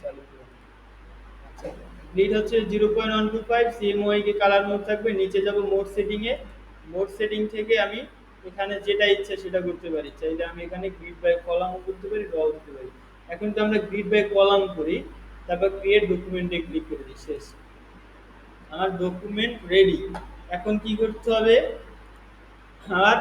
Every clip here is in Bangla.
চালু করে দিই। আচ্ছা, গ্রিড হচ্ছে 0.125, সিএমওয়াই কে কালার মোড থাকবে। নিচে যাব মোড সেটিং এ। মোড সেটিং থেকে আমি এখানে যেটা ইচ্ছা সেটা করতে পারি। চাইলে আমি এখানে গ্রিড বাই কলামও করতে পারি, ড্রও করতে পারি। এখন তো আমরা গ্রিড বাই কলাম করি, তারপর ক্রিয়েট ডকুমেন্টে ক্লিক করে দিই, শেষ। আমার ডকুমেন্ট রেডি। এখন কি করতে হবে, আর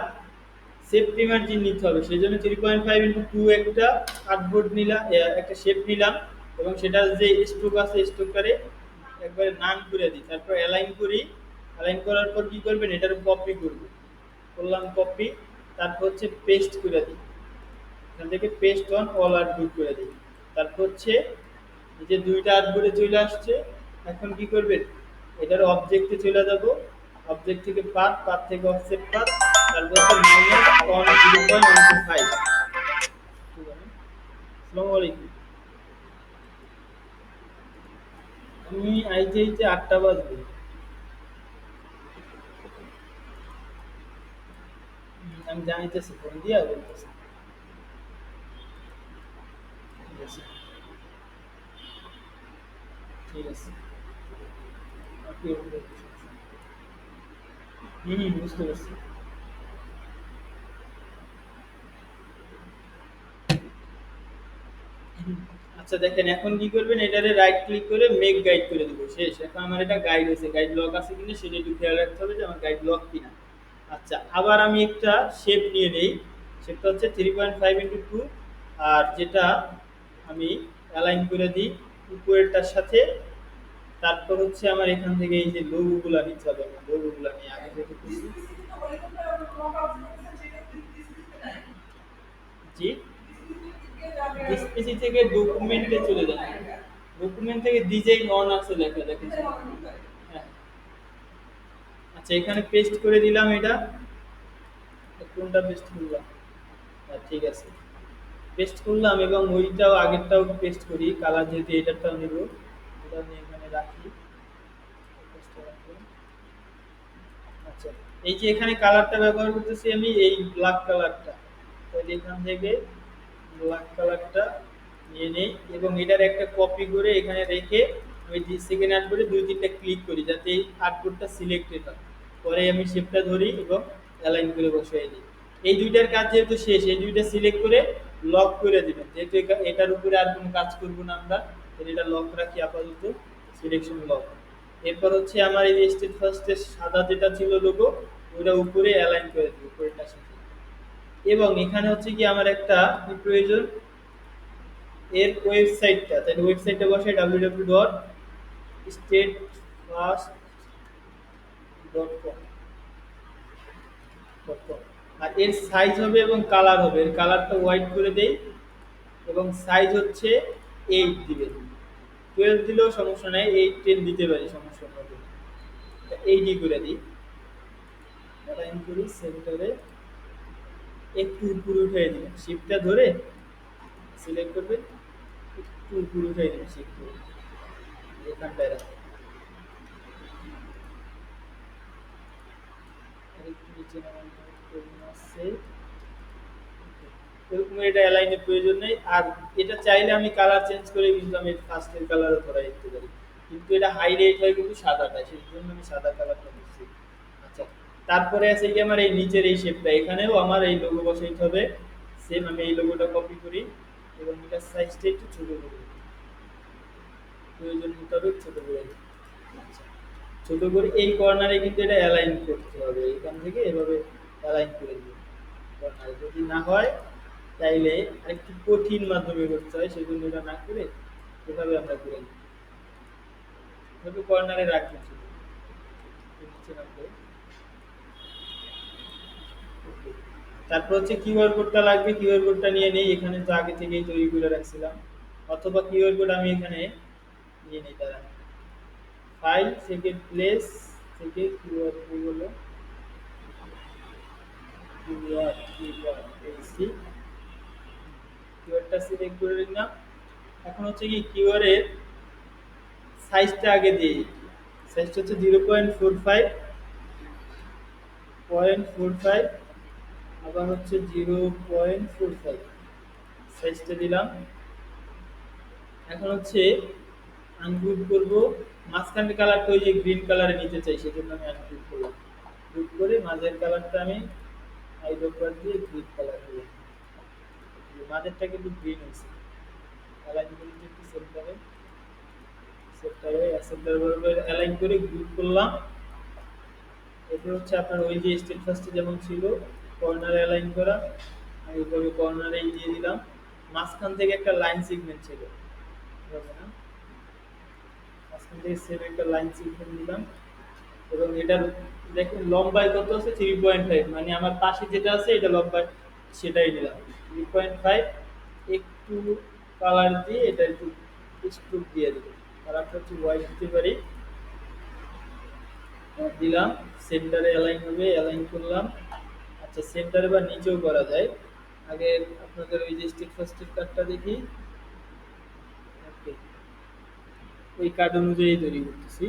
সেফটি মার্জিন নিতে হবে। সেই জন্য 3.5x2 একটা কার্ডবোর্ড নিলাম, একটা শেপ নিলাম, এবং সেটার যে স্ট্রোক আছে স্ট্রোকারে একবারে নান করে দিই। তারপর অ্যালাইন করি। অ্যালাইন করার পর কি করবেন, এটার কপি করব। করলাম কপি। তারপর হচ্ছে পেস্ট করে দিই। এখান থেকে পেস্ট অন অল আর্টবোর্ড করে দিই। তারপর হচ্ছে এই যে দুইটা আর্টবোর্ডে চলে আসছে। এখন কি করবেন, এটার অবজেক্টে চলে যাব। অবজেক্ট থেকে পাথ, পাথ থেকে অফসেট পাথ, তারপর হচ্ছে -1 0.125। আসসালামু আলাইকুম। আমি আইতে আইতে 8টা বাজবে। আমি জানাইতেছি, ফোন দিয়া বলতেছি। ঠিক আছে, ঠিক আছে। আপনি বুঝতে পারছি। আচ্ছা দেখেন, এখন কি করবেন, এটারে রাইট ক্লিক করে মেক গাইড করে দিব, শেষ। এখন আমার এটা গাইড হয়েছে, গাইড লক আছে কিনা সেটা একটু খেয়াল রাখতে হবে যে আমার গাইড লক কিনা। আচ্ছা, আবার আমি একটা শেপ নিয়ে নেই। শেপটা হচ্ছে 3.5x2, আর যেটা আমি অ্যালাইন করে দিই উপরেরটার সাথে। তারপর হচ্ছে আমার এখান থেকে এই যে লোগোগুলা নিতে হবে, আমার লোগোগুলা নিয়ে আগে থেকে করছি। জি, ডিসপিসি থেকে ডকুমেন্টে চলে যান। ডকুমেন্ট থেকে ডিজাইন অন আছে লেখা, দেখেন। হ্যাঁ, আচ্ছা, এখানে পেস্ট করে দিলাম এটা। কোনটা পেস্ট করলাম? হ্যাঁ, ঠিক আছে। পেস্ট করলাম, এবং ওইটাও আগেরটাও পেস্ট করি, কালার যেহেতু এটারটাও নেব। এটা আমি এখানে রাখি। পেস্টটা রাখলাম। আচ্ছা, এই যে এখানে কালারটা ব্যবহার করতেছি আমি, এই ব্ল্যাক কালারটা। তাহলে এখান থেকে ব্ল্যাক কালারটা নিয়ে নেই, এবং এটার একটা কপি করে এখানে রেখে ওই সেকেন্ড আর্টবোর্ডে 2-3টা ক্লিক করি, যাতে এই আর্টবোর্ডটা সিলেক্টেড হয়। পরে আমি শেপটা ধরি এবং অ্যালাইন করে বসিয়ে দিই। এই দুইটার কাজ যেহেতু শেষ, এই দুইটা সিলেক্ট করে লক করে দিবেন। যেহেতু এটার উপরে আর কোনো কাজ করবো না আমরা, তাহলে এটা লক রাখি আপাতত, সিলেকশন লক। এরপর হচ্ছে আমার এই স্টেট ফার্স্টে সাদা যেটা ছিল লোগো, ওটা উপরে অ্যালাইন করে দিব উপরেরটার সাথে। এবং এখানে হচ্ছে কি আমার একটা কি প্রয়োজন, এর ওয়েবসাইটটা। তাহলে ওয়েবসাইটটা বসে www.statefast.com। আর এর সাইজ হবে এবং কালার হবে, এর কালারটা হোয়াইট করে দেই, এবং সাইজ হচ্ছে 8 দিবেন। 12 দিলেও সমস্যা নাই, 8-10 দিতে পারি, সমস্যা হবে। 8ই করে দিই। অ্যালাইন করি সেন্টারে, একটু উপরে উঠে দিবেন, শিপটা ধরে সিলেক্ট করবেন, একটু উপরে উঠে দিবেন শিপ ধরে, এখানটায় রাখবেন। আরেকটু নিচে নামানোর প্রয়োজন আছে। এরকম এটা অ্যালাইনের প্রয়োজন নেই। আর এটা চাইলে আমি কালার চেঞ্জ করে কিন্তু আমি ফার্স্টের কালারও ধরাই দিতে পারি, কিন্তু এটা হাইলাইট হয় কিন্তু সাদাটা, সেই জন্য আমি সাদা কালারটা দিচ্ছি। আচ্ছা, তারপরে আছে কি আমার এই নিচের এই শেপটা, এখানেও আমার এই লোগো বসাইতে হবে। সেম আমি এই লোগোটা কপি করি, এবং এটার সাইজটা একটু ছোট করি, প্রয়োজন মোতাবেক ছোট করে দিই। আচ্ছা, ছোট করে এই কর্নারে কিন্তু এটা অ্যালাইন করতে হবে, এখান থেকে এভাবে অ্যালাইন করে দিই কর্নারে। যদি না হয় তাইলে আরেকটু কঠিন মাধ্যমে করতে হয়, সেজন্য এটা না করে এভাবে আমরা করে নিই। এভাবে কর্নারে রাখবেন শুধু, নিচে রাখবো। ওকে। তারপর হচ্ছে কিউআর কোডটা লাগবে, কিউআর কোডটা নিয়ে নেই, এখানে তো আগে থেকেই তৈরি করে রাখছিলাম। অথবা কিউআর কোড আমি এখানে নিয়ে নিই, তারা ফাইল থেকে প্লেস থেকে কিউআর কোড হলো কিউআর কিউআর পেয়েছি। কিউআরটা সিলেক্ট করে নিলাম। এখন হচ্ছে কি কিউআর এর সাইজটা আগে দিই। সাইজটা হচ্ছে 0.45, আবার হচ্ছে 0.45 সাইজটা দিলাম। এখন হচ্ছে আনগ্রুপ করব, মাঝখানের কালারটা ওই যে গ্রিন কালারে নিতে চাই, সেজন্য আমি আনগ্রুপ করলাম। গ্রুপ করে মাঝের কালারটা আমি আইডোপার দিয়ে গ্রিন কালার দিলাম। মাঝেরটা কিন্তু গ্রিন হয়েছে। অ্যালাইন করে একটু সেন্টারে, সেন্টার বরাবর অ্যালাইন করে গ্রুপ করলাম। এরপর হচ্ছে আপনার ওই যে স্টেট ফার্স্টে যেমন ছিল কর্নারে অ্যালাইন করা, আমি এইভাবে কর্নারেই দিয়ে দিলাম। মাঝখান থেকে একটা লাইন সেগমেন্ট ছিল, এভাবে না, মাঝখান থেকে সেম একটা লাইন সেগমেন্ট দিলাম। এবং এটার দেখুন লম্বায় কত আছে, 3.5, মানে আমার পাশে যেটা আছে এটা লম্বায় সেটাই নিলাম 3.5। একটু কালার দিয়ে এটা একটু স্ট্রোক দিয়ে দেবো, কালারটা হচ্ছে হোয়াইট দিতে পারি, দিলাম। সেন্টারে অ্যালাইন হবে, অ্যালাইন করলাম। আচ্ছা, সেন্টারে বা নিচেও করা যায়। আগে আপনাদের ওই যে স্টিক ফার্স্টের কার্ডটা দেখি। ওকে, ওই কার্ড অনুযায়ী তৈরি করতেছি।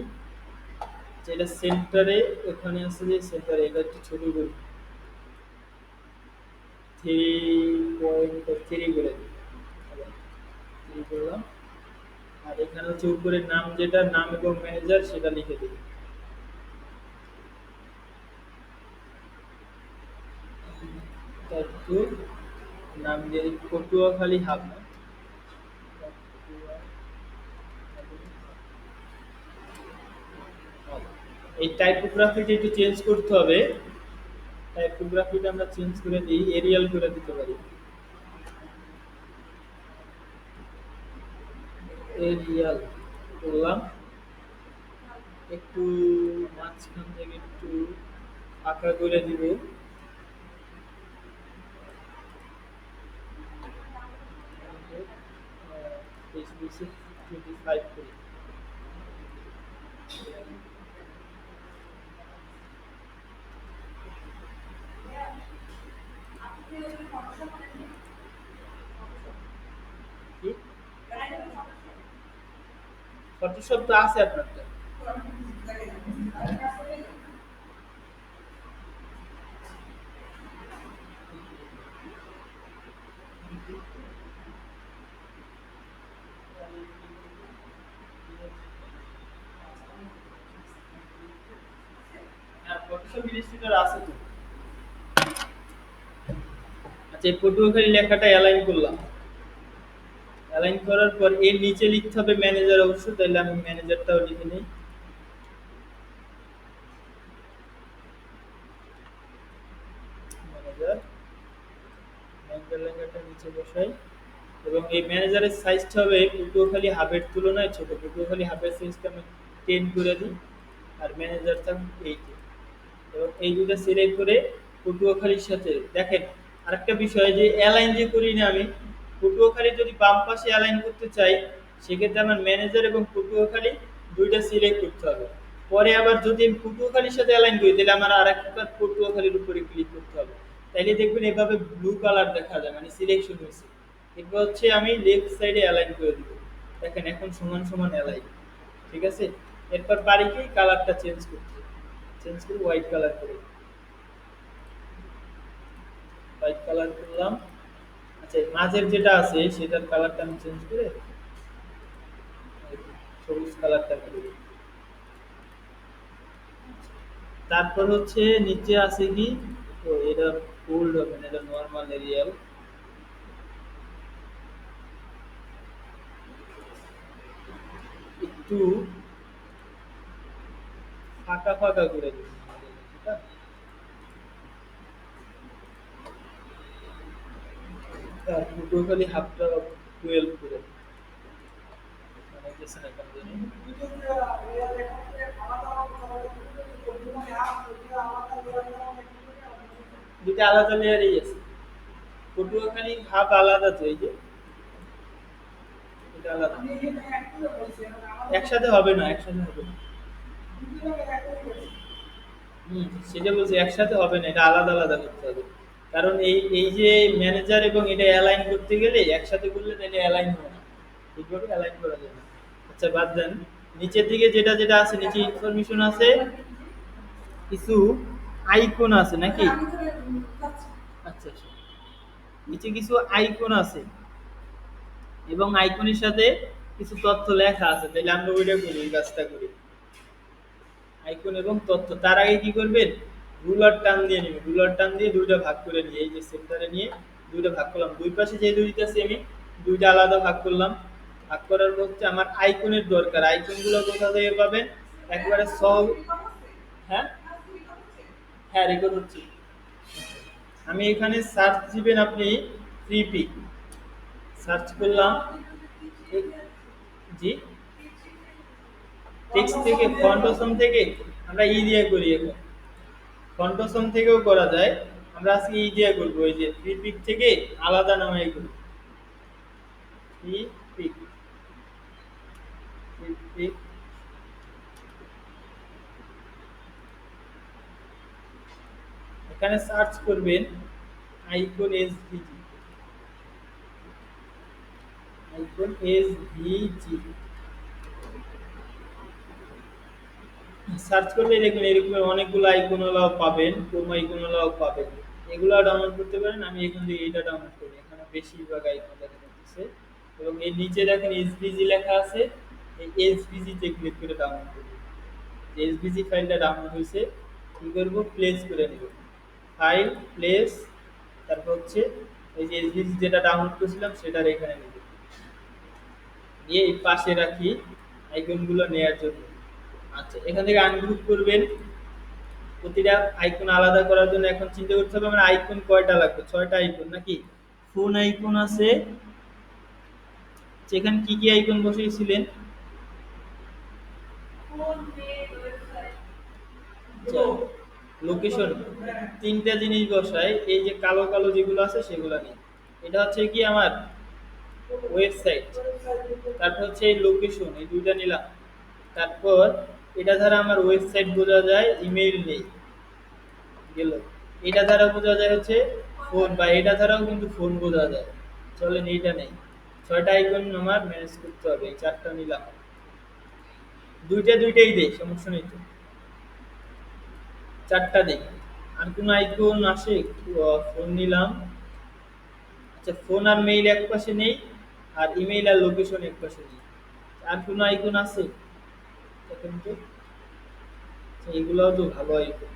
আচ্ছা, এটা সেন্টারে, ওখানে আছে যে সেন্টারে, এটা একটু ছোট করি, 3.3 করে দিই। 3 করলাম। আর এখানে হচ্ছে উপরের নাম, যেটা নাম এবং ম্যানেজার, সেটা লিখে দিই। একটু নাম দিয়ে দিই পটুয়াখালী হাব। এই টাইপোগ্রাফিটা একটু চেঞ্জ করতে হবে। টাইপোগ্রাফিটা আমরা চেঞ্জ করে দিই, এরিয়াল করে দিতে পারি। এরিয়াল করলাম। একটু মাঝখান থেকে একটু ফাঁকা করে দিব। বেশি বেশি 25 করি। কি ফটোশপ তো আছে আপনারটা? হ্যাঁ, ফটোশপ ইলাস্ট্রেটর আছে তো। আচ্ছা, এই পটুয়াখালী লেখাটা অ্যালাইন করলাম। অ্যালাইন করার পর এর নিচে লিখতে হবে ম্যানেজার অবশ্য, তাহলে আমি ম্যানেজারটাও লিখে নিই। ম্যানেজার, ম্যানেজার লেখাটা নিচে বসাই। এবং এই ম্যানেজারের সাইজটা হবে পটুয়াখালী হাবের তুলনায় ছোট। পটুয়াখালী হাবের সাইজটা আমি 10 করে দিই, আর ম্যানেজারটা 8। এবং এই দুটো সিলেক্ট করে পটুয়াখালীর সাথে দেখেন, আরেকটা বিষয় যে অ্যালাইন যে করি না আমি, পটুয়াখালী যদি বাম পাশে অ্যালাইন করতে চাই, সেক্ষেত্রে আমার ম্যানেজার এবং পটুয়াখালী দুইটা সিলেক্ট করতে হবে। পরে আবার যদি আমি পটুয়াখালীর সাথে অ্যালাইন করি, তাহলে আমার আরেকটা পটুয়াখালীর উপরে ক্লিক করতে হবে। তাইলে দেখবেন এভাবে ব্লু কালার দেখা যায়, মানে সিলেকশন হয়েছে। এরপর হচ্ছে আমি লেফট সাইডে অ্যালাইন করে দিব। দেখেন এখন সমান সমান অ্যালাইন। ঠিক আছে, এরপর পারি কি কালারটা চেঞ্জ করতে, চেঞ্জ করে হোয়াইট কালার করে, হোয়াইট কালার করলাম। আচ্ছা, মাঝের যেটা আছে সেটার কালারটা আমি চেঞ্জ করে সবুজ কালারটা করে দিই। তারপর হচ্ছে নিচে আছে কি, তো এটা গোল্ড হবে না, এটা নর্মাল এরিয়াল। একটু ফাঁকা ফাঁকা করে দিই, ঠিক আছে? তারপর টোটালি হাফটা 12 করে দিই। মানে গেছে না কেন জানি। দুটো আলাদা লেয়ারই আছে, পটুয়াখালী হাফ আলাদা তো, এই যে এটা আলাদা। একসাথে হবে না, একসাথে হবে না। সেটা বলছি, একসাথে হবে না, এটা আলাদা আলাদা করতে হবে। কারণ এই এই যে ম্যানেজার এবং এটা অ্যালাইন করতে গেলে একসাথে করলে তাহলে অ্যালাইন হবে না, ঠিকভাবে অ্যালাইন করা যাবে না। আচ্ছা, বাদ দেন। নিচের দিকে যেটা যেটা আছে, নিচে ইনফরমেশন আছে, কিছু আইকন আছে নাকি? আচ্ছা আচ্ছা, নিচে কিছু আইকন আছে এবং আইকনের সাথে কিছু তথ্য লেখা আছে, তাহলে আমরা ওইটা করি, ওই কাজটা করি। আইকন এবং তথ্য, তার আগে কি করবেন, রুলার টান দিয়ে নেবেন, রুলার টান দিয়ে দুইটা ভাগ করে নিয়ে, এই যে সেন্টারে নিয়ে দুইটা ভাগ করলাম, দুই পাশে যে দুইটা সেমি, দুইটা আলাদা ভাগ করলাম। ভাগ করার পর হচ্ছে আমার আইকনের দরকার, আইকন গুলো কোথা থেকে পাবেন, একবারে সব। হ্যাঁ, হ্যাঁ রেকর্ড হচ্ছে। আমি এখানে সার্চ দিবেন আপনি ফ্রি পিক, সার্চ করলাম। জি, টেক্সট থেকে ফন্ট অপশন থেকে আমরা ই দিয়ে করি, এখন ফন্ট অপশন থেকেও করা যায়। আমরা আজকে ই দিয়ে করবো, এই যে ফ্রি পিক থেকে আলাদা নামাই করি, ফ্রি পিক, ফ্রি পিক। এখানে সার্চ করবেন icon SVG, icon SVG search করলে দেখবেন এরকম অনেকগুলো আইকন ওলাও পাবেন, ক্রোম আইকন ওলাও পাবেন, এগুলো ডাউনলোড করতে পারেন। আমি এখান থেকে এটা ডাউনলোড করি, এখানে বেশিরভাগ আইকন দেখা যাচ্ছে। এবং এর নিচে দেখেন এসভিজি লেখা আছে, এই এসভিজি তে ক্লিক করে ডাউনলোড করব। যে এসভিজি ফাইলটা ডাউনলোড হয়েছে, কি করব, প্লেস করে নেব, ফাইল প্লেস, তারপর হচ্ছে এই যে এসভিজি যেটা ডাউনলোড করেছিলাম সেটার এখানে নেব, নিয়ে এই পাশে রাখি আইকনগুলো নেয়ার জন্য। আচ্ছা, এখান থেকে আনগ্রুপ করবেন, প্রতিটা আইকন আলাদা করার জন্য এখন চিন্তা করতে হবে আমার আইকন কয়টা লাগবে, 6টা আইকন নাকি। ফোন আইকন আছে, সেখানে কি কি আইকন বসিয়েছিলেন, লোকেশন, তিনটা জিনিস বসাই, এই যে কালো কালো যেগুলো আছে সেগুলো নেই। এটা হচ্ছে কি আমার ওয়েবসাইট, তারপর হচ্ছে এই লোকেশন, এই দুইটা নিলাম। তারপর এটা দ্বারা আমার ওয়েবসাইট বোঝা যায়, ইমেইল নেই, গেল। এটা দ্বারা বোঝা যায় হচ্ছে ফোন, বা এটা দ্বারাও কিন্তু ফোন বোঝা যায়, চলেন এইটা নেই। 6টা আইকন আমার ম্যানেজ করতে হবে, এই 4টা নিলাম, দুইটা দুইটাই দেই, সমস্যা নেই তো, 4টা দেই। আর কোন আইকন আসে, ফোন নিলাম। আচ্ছা, ফোন আর মেইল এক পাশে নেই, আর ইমেইল আর লোকেশন এক পাশে নেই। আর কোন আইকন আছে দেখেন তো, আচ্ছা, এগুলাও তো ভালো আইকন।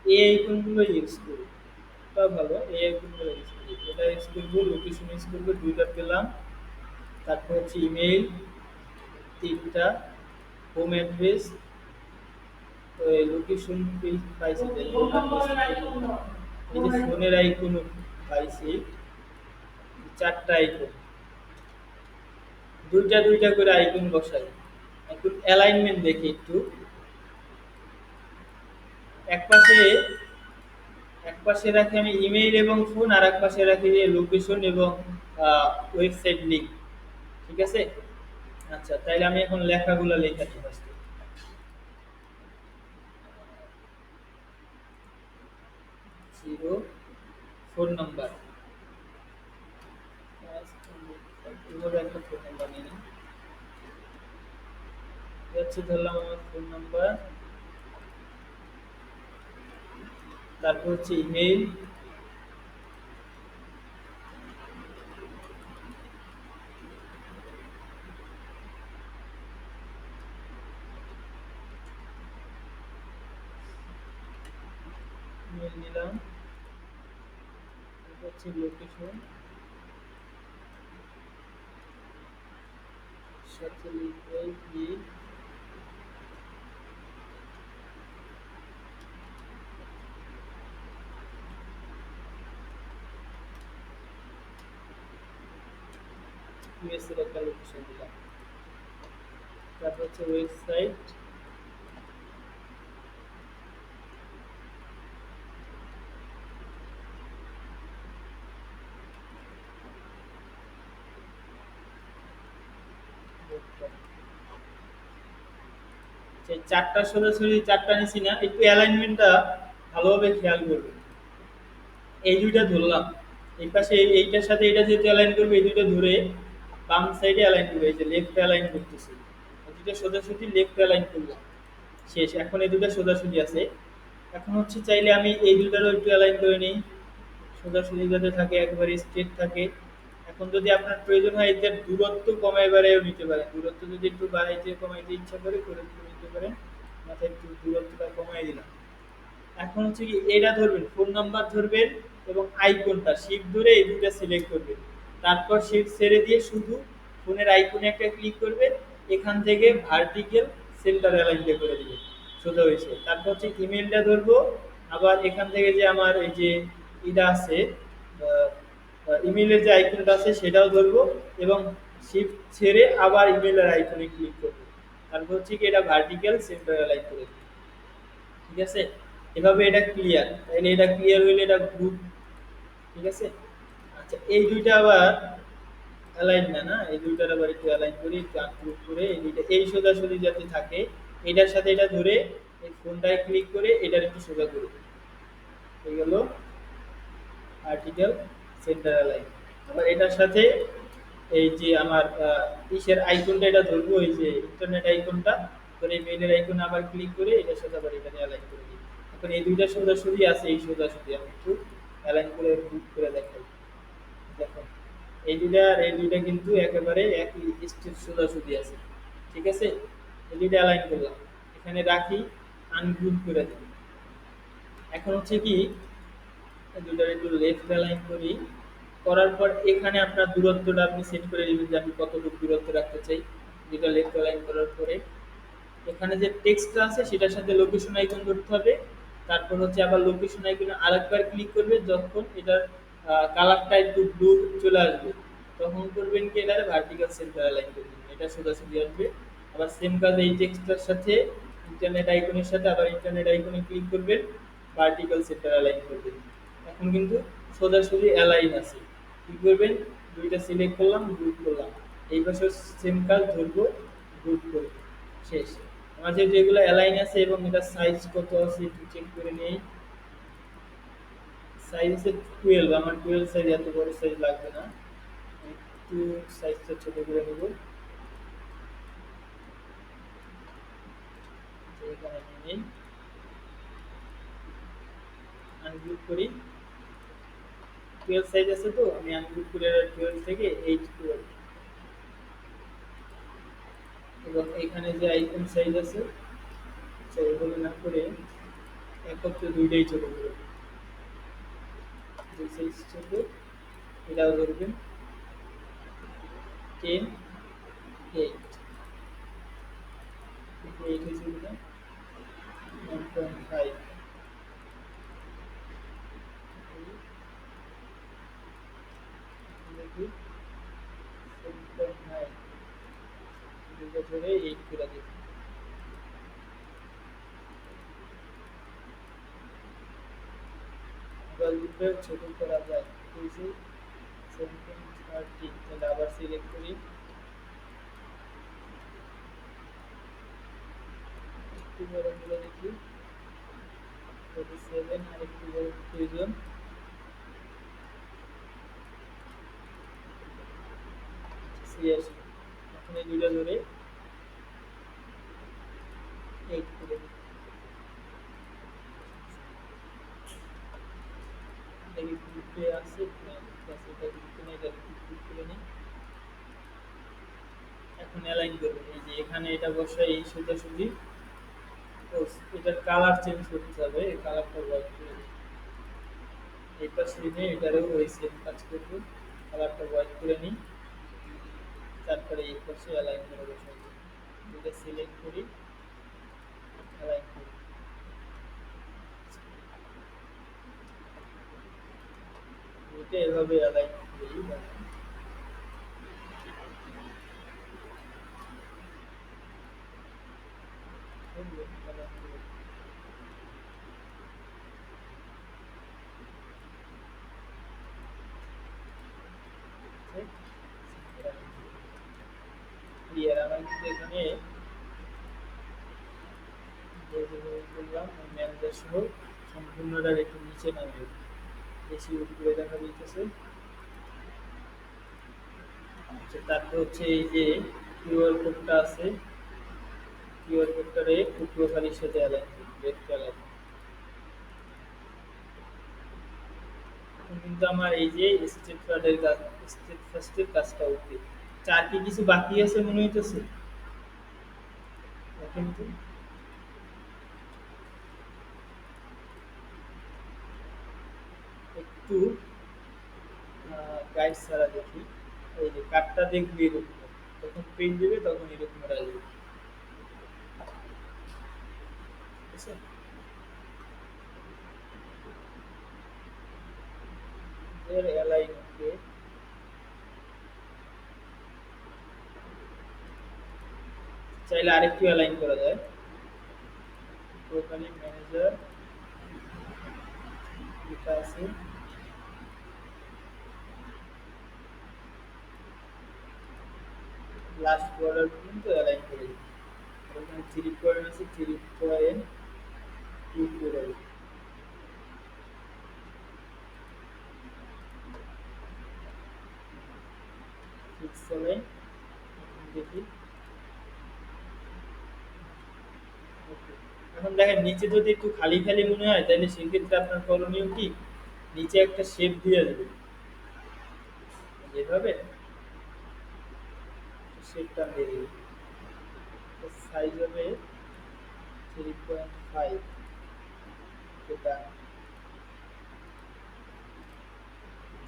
এই আইকন গুলো ইউজ করি, তা ভালো, এই আইকন গুলো ইউজ করি, এটা ইউজ করবো, লোকেশন ইউজ করবো, দুইটা পেলাম। তারপর হচ্ছে ইমেইল, তিনটা, হোম অ্যাড্রেস, তো এই লোকেশন পাইছি, তাই হোম অ্যাড্রেস, এই যে ফোনের আইকন পাইছি, 4টা আইকন, দুইটা দুইটা করে আইকন বসাই। এখন অ্যালাইনমেন্ট দেখি একটু, এক পাশে এক পাশে রাখি আমি ইমেইল এবং ফোন, আর এক পাশে রাখি যে লোকেশন এবং ওয়েবসাইট লিংক, ঠিক আছে। আচ্ছা, তাইলে আমি এখন লেখাগুলো লেখাচ্ছি ফার্স্টে, জিরো, ফোন নাম্বার, এভাবে একটা ফোন নাম্বার নিয়ে নিই, হচ্ছে ধরলাম আমার ফোন নাম্বার। তারপর হচ্ছে ইমেইল, ইমেইল নিলাম, তারপর হচ্ছে লোকেশন, সাথে লিখবো কি, ইউএস এর একটা লোকেশন দিলাম। তারপর হচ্ছে ওয়েবসাইট, সেই 4টা সোজাসুজি 4টা নিছি না, একটু অ্যালাইনমেন্টটা ভালোভাবে খেয়াল করবেন। এই দুইটা ধরলাম, এই পাশে এইটার সাথে এটা যেহেতু অ্যালাইন করবে, এই দুইটা ধরে বাম সাইডে অ্যালাইন করবে, এই যে লেফট অ্যালাইন করতেছি, এই দুইটা সোজাসুজি লেফট অ্যালাইন করলাম, শেষ। এখন এই দুটো সোজাসুজি আছে, এখন হচ্ছে চাইলে আমি এই দুটারও একটু অ্যালাইন করে নিই, সোজাসুজি যাতে থাকে, একবারে স্ট্রেট থাকে। এখন যদি আপনার প্রয়োজন হয় এটার দূরত্ব কমায় বাড়ায়ও নিতে পারেন, দূরত্ব যদি একটু বাড়াইতে কমাইতে ইচ্ছা করে করে নিতে পারেন। মাথায় একটু দূরত্বটা কমাই দিলাম। এখন হচ্ছে কি এটা ধরবেন, ফোন নাম্বার ধরবেন এবং আইকনটা শিফট ধরে এই দুটো সিলেক্ট করবেন। তারপর শিফট ছেড়ে দিয়ে শুধু ফোনের আইকনে একটা ক্লিক করবেন। এখান থেকে ভার্টিক্যাল সেন্টার অ্যালাইনটা করে দিবেন, সোজা হয়েছে। তারপর হচ্ছে ইমেলটা ধরবো, আবার এখান থেকে যে আমার এই যে এটা আছে, ইমেলের যে আইকনটা আছে সেটাও ধরবো এবং শিফট ছেড়ে আবার ইমেলের আইকনে ক্লিক করবো। তারপর হচ্ছে কি এটা ভার্টিক্যাল সেন্টার অ্যালাইন করে দিবো। ঠিক আছে, এভাবে এটা ক্লিয়ার, তাহলে এটা ক্লিয়ার হইলে এটা গ্রুপ। ঠিক আছে, আচ্ছা এই দুইটা আবার অ্যালাইন না, না এই দুইটার আবার একটু অ্যালাইন করি, একটু আনগ্রুপ করে এই দুইটা এই সোজাসুজি যাতে থাকে। এটার সাথে এটা ধরে এই ফোনটায় ক্লিক করে এটার একটু সোজা করে দিই। হয়ে গেল আর্টিকেল সেন্টার অ্যালাইন। আবার এটার সাথে এই যে আমার ইসের আইকনটা এটা ধরবো, এই যে ইন্টারনেট আইকনটা ধরে মেইলের আইকনে আবার ক্লিক করে এটার সাথে আবার এটা অ্যালাইন করে দিই। এখন এই দুইটা সোজাসুজি আছে, এই সোজাসুজি আমি একটু অ্যালাইন করে গ্রুপ করে দেখাই। দেখো এই দুইটা আর এই দুইটা কিন্তু একেবারে একই স্টেট সোজাসুজি আছে। ঠিক আছে, এই দুইটা অ্যালাইন করলাম, এখানে রাখি, আনগ্রুপ করে দিই। এখন হচ্ছে কি দুটার একটু লেফট অ্যালাইন করি, করার পর এখানে আপনার দূরত্বটা আপনি সেট করে দিবেন যে আমি কতটুকু দূরত্ব রাখতে চাই। দুটা লেফট অ্যালাইন করার পরে এখানে যে টেক্সটটা আছে সেটার সাথে লোকেশন আইকন করতে হবে। তারপর হচ্ছে আবার লোকেশন আইকনে আরেকবার ক্লিক করবে, যখন এটার কালারটা একটু ব্লু চলে আসবে তখন করবেন কি এটারে ভার্টিক্যাল সেন্টার অ্যালাইন করবেন, এটা সোজাসুজি আসবে। আবার সেম কাজ এই টেক্সটটার সাথে ইন্টারনেট আইকনের সাথে আবার ইন্টারনেট আইকনে ক্লিক করবেন, ভার্টিক্যাল সেন্টার অ্যালাইন করবেন। এখন কিন্তু সোজাসুজি অ্যালাইন আছে। কি করবেন, দুইটা সিলেক্ট করলাম, গ্রুপ করলাম, এই পাশে সেম কাজ ধরবো, গ্রুপ করবো, শেষ। আমার যেহেতু এগুলো অ্যালাইন আছে এবং এটা সাইজ কত আছে একটু চেক করে নেই। সাইজ আছে 12, আমার 12 সাইজ, এত বড় সাইজ লাগবে না, একটু সাইজটা ছোট করে নেব। এখানে নিয়ে আনগ্রুপ করি, 12 সাইজ আছে তো আমি আনগ্রুপ করে 12 থেকে 8 করে, এবং এখানে যে আইকন সাইজ আছে সেইভাবে না করে একত্রে দুইটাই ছোট করে, দুই সাইজ ছোট, এটাও ধরবেন 10 8, 8 হয়েছে কিনা 1.5, দেখি 7.9, দুইটা ধরে 8 করে দিই। আবার দুটো ছোট করা যায়, হয়েছে 7.30, তাহলে আবার সিলেক্ট করি, একটু বড় করে দেখি 47, আর একটু বড় প্রয়োজন 86। এখন এই দুইটা ধরে 8 করে দিই, দেখি গ্রুপে আছে কিনা, আছে এটা গ্রুপে নেই, এটা গ্রুপ করে নিই। এখন অ্যালাইন করবেন, এই যে এখানে এটা বসাই এই সোজাসুজি। ও, এটার কালার চেঞ্জ করতে হবে, এই কালারটা হোয়াইট করে দিই। এই পাশে নিয়ে এটারও ওই সেম কাজ করবো, কালারটা হোয়াইট করে নিই। তারপরে এই পাশে অ্যালাইন করে বসাই দিই, এটা সিলেক্ট করি, অ্যালাইন করি, এটা এভাবে অ্যালাইন করি। ক্লিয়ার, আমার কিন্তু এখানে বললাম ম্যানেজার সহ সম্পূর্ণটা একটু নিচে নামবে, বেশি উপরে দেখা যাইতেছে। আচ্ছা, তারপর হচ্ছে এই যে কিউআর কোডটা আছে, কিউআর কোডটারে প্রোফাইলের সাথে অ্যালাইন করব, লেফট অ্যালাইন। এখন কিন্তু আমার এই যে স্টেট ফ্লাডের কাজ, স্টেট ফার্স্টের কাজটা ওকে। চার কি কিছু বাকি আছে মনে হইতেছে? দেখেন তো। একটু গাইড ছাড়া দেখি। এই যে কাঠটা দেখবি এরকম, যখন প্রিন্ট দিবে তখন এরকম আসবে, ঠিক আছে? এর অ্যালাইন ওকে। চাইলে আরেকটু অ্যালাইন করা যায়। প্রোগ্রামিং ম্যানেজার যেটা আছে, লাস্ট বর্ডার পর্যন্ত অ্যালাইন করে দিই। ওখানে 3 আছে, 3.2 করে দিই। ফিক্স অ্যালাইন দেখি। ওকে। এখন দেখেন নিচে যদি একটু খালি খালি মনে হয় তাহলে সেক্ষেত্রে আপনার করণীয় কি, নিচে একটা শেপ দিয়ে দেবে যেভাবে, শেপটা দিয়ে দেবে। সাইজ হবে 3.5, এটা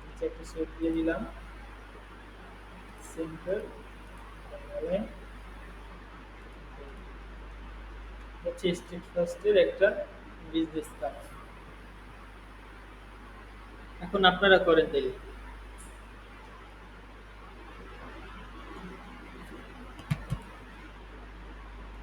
নিচে একটা শেপ দিয়ে দিলাম, সেন্টার অ্যালাইন। হচ্ছে স্ট্রিট ফার্স্টের একটা বিজনেস কার্ড। এখন আপনারা করেন তাইলে।